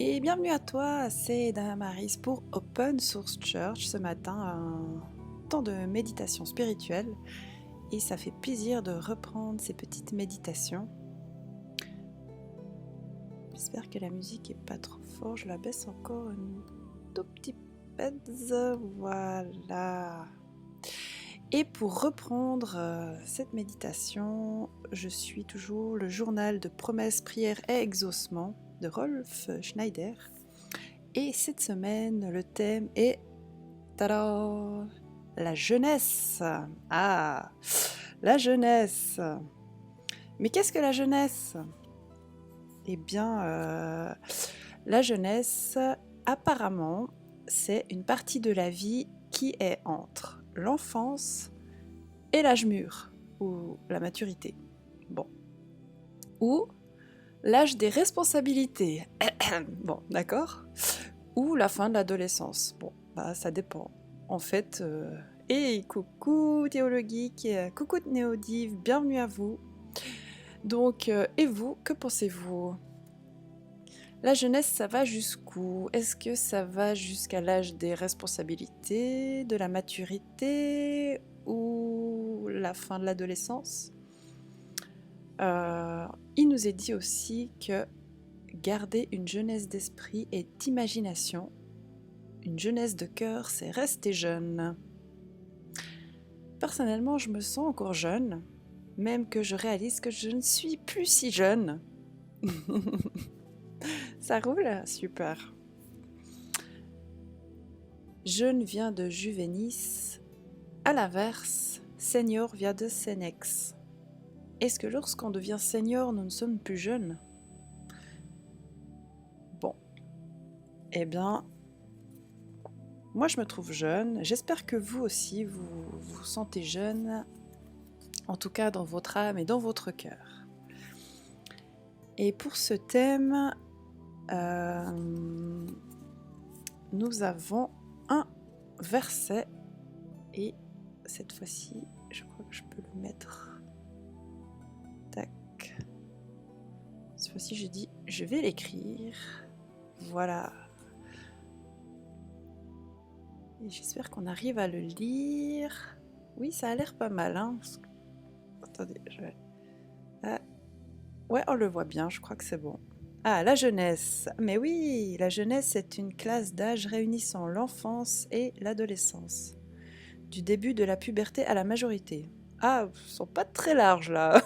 Et bienvenue à toi, c'est Damaris pour Open Source Church. Ce matin, un temps de méditation spirituelle et ça fait plaisir de reprendre ces petites méditations. J'espère que la musique est pas trop forte, je la baisse encore un tout petit peu. Voilà. Et pour reprendre cette méditation, je suis toujours le journal de promesses, prières et exaucements de Rolf Schneider. Et cette semaine, le thème est tada, la jeunesse. Ah, la jeunesse. Mais qu'est-ce que la jeunesse? Eh bien, la jeunesse, apparemment, c'est une partie de la vie qui est entre l'enfance et l'âge mûr, ou la maturité. Bon. Ou l'âge des responsabilités. Bon, d'accord? Ou la fin de l'adolescence. Bon, bah ça dépend. En fait, hey, coucou Théologique, coucou Néodive, bienvenue à vous. Donc, et vous, que pensez-vous? La jeunesse, ça va jusqu'où? Est-ce que ça va jusqu'à l'âge des responsabilités, de la maturité ou la fin de l'adolescence? Il nous est dit aussi que garder une jeunesse d'esprit et d'imagination, une jeunesse de cœur, c'est rester jeune. Personnellement, je me sens encore jeune, même que je réalise que je ne suis plus si jeune. Ça roule? Super. Jeune vient de juvenis, à l'inverse, senior vient de senex. Est-ce que lorsqu'on devient senior, nous ne sommes plus jeunes? Bon, eh bien, moi je me trouve jeune, j'espère que vous aussi, vous vous sentez jeune, en tout cas dans votre âme et dans votre cœur. Et pour ce thème, nous avons un verset, et cette fois-ci, je crois que je peux le mettre. Tac. Cette fois-ci, j'ai dit, je vais l'écrire. Voilà. Et j'espère qu'on arrive à le lire. Oui, ça a l'air pas mal, hein. Attendez, je vais... Ah. Ouais, on le voit bien, je crois que c'est bon. Ah, la jeunesse. Mais oui, la jeunesse est une classe d'âge réunissant l'enfance et l'adolescence. Du début de la puberté à la majorité. Ah, ils sont pas très larges là.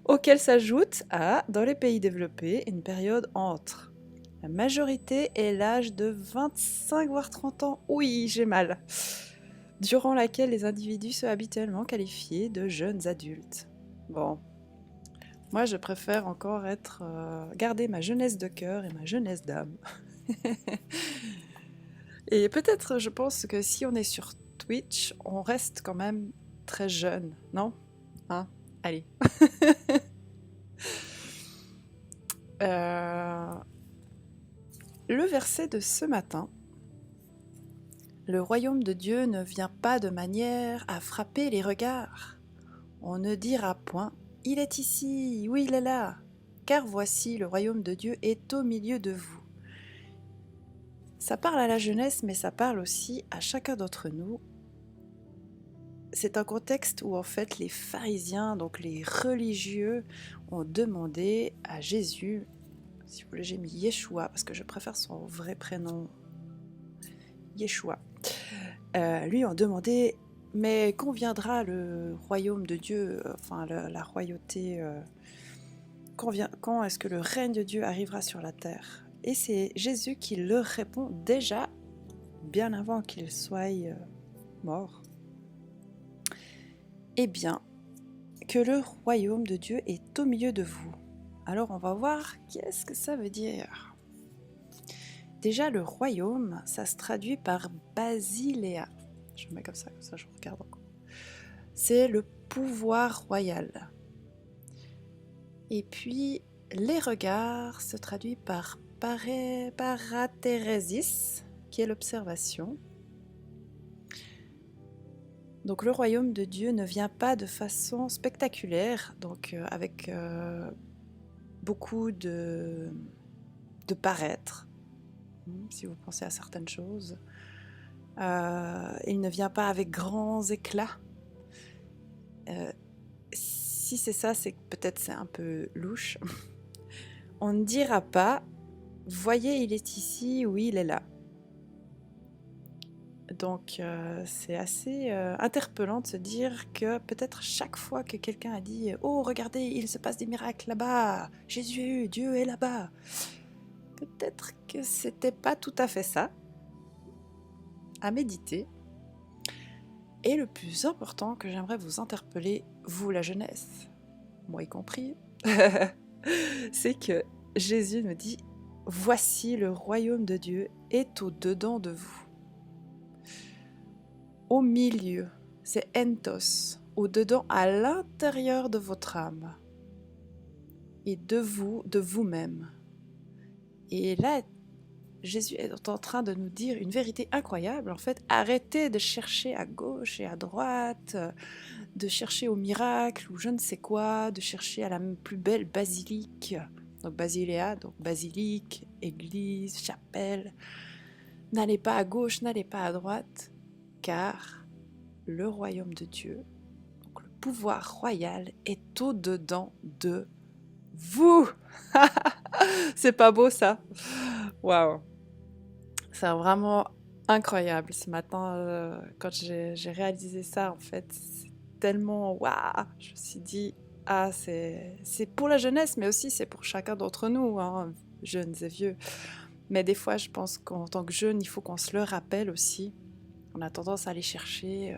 Auquel s'ajoute, dans les pays développés, une période entre la majorité et l'âge de 25 voire 30 ans. Oui, j'ai mal. Durant laquelle les individus sont habituellement qualifiés de jeunes adultes. Bon. Moi, je préfère encore garder ma jeunesse de cœur et ma jeunesse d'âme. Et peut-être, je pense que si on est sur Twitch, on reste quand même très jeune, non? Hein? Allez. Le verset de ce matin. Le royaume de Dieu ne vient pas de manière à frapper les regards. On ne dira point « Il est ici, oui, il est là », car voici le royaume de Dieu est au milieu de vous. Ça parle à la jeunesse, mais ça parle aussi à chacun d'entre nous. C'est un contexte où en fait les pharisiens, donc les religieux, ont demandé à Jésus, si vous voulez j'ai mis Yeshua parce que je préfère son vrai prénom, Yeshua. Lui ont demandé, mais quand viendra le royaume de Dieu, enfin la royauté, quand est-ce que le règne de Dieu arrivera sur la terre? Et c'est Jésus qui leur répond déjà, bien avant qu'il soit mort. Eh bien, que le royaume de Dieu est au milieu de vous. Alors on va voir qu'est-ce que ça veut dire. Déjà le royaume, ça se traduit par basiléa. Je le mets comme ça je regarde encore. C'est le pouvoir royal. Et puis les regards se traduit par parathérésis, qui est l'observation. Donc le royaume de Dieu ne vient pas de façon spectaculaire, donc avec beaucoup de de paraître, si vous pensez à certaines choses. Il ne vient pas avec grands éclats. Si c'est ça, c'est que peut-être c'est un peu louche. On ne dira pas « Voyez, il est ici » ou « Il est là ». Donc c'est assez interpellant de se dire que peut-être chaque fois que quelqu'un a dit « Oh, regardez, il se passe des miracles là-bas, Jésus, Dieu est là-bas », peut-être que c'était pas tout à fait ça. À méditer. Et le plus important que j'aimerais vous interpeller, vous la jeunesse, moi y compris, c'est que Jésus nous dit « Voici le royaume de Dieu est au-dedans de vous ». Au milieu, c'est entos, au-dedans, à l'intérieur de votre âme et de vous, de vous-même. Et là, Jésus est en train de nous dire une vérité incroyable. En fait, arrêtez de chercher à gauche et à droite, de chercher au miracle ou je ne sais quoi, de chercher à la plus belle basilique, donc basiléa, donc basilique, église, chapelle. N'allez pas à gauche, n'allez pas à droite, car le royaume de Dieu, donc le pouvoir royal, est au-dedans de vous. C'est pas beau ça? Waouh! C'est vraiment incroyable ce matin quand j'ai réalisé ça en fait. C'est tellement waouh! Je me suis dit, ah c'est pour la jeunesse mais aussi c'est pour chacun d'entre nous, hein, jeunes et vieux. Mais des fois je pense qu'en tant que jeune il faut qu'on se le rappelle aussi. On a tendance à aller chercher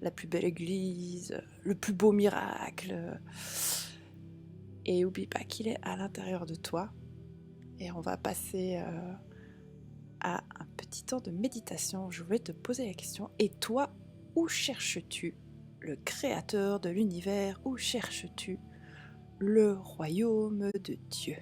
la plus belle église, le plus beau miracle. Et oublie pas qu'il est à l'intérieur de toi. Et on va passer à un petit temps de méditation où je vais te poser la question. Et toi, où cherches-tu le créateur de l'univers? Où cherches-tu le royaume de Dieu?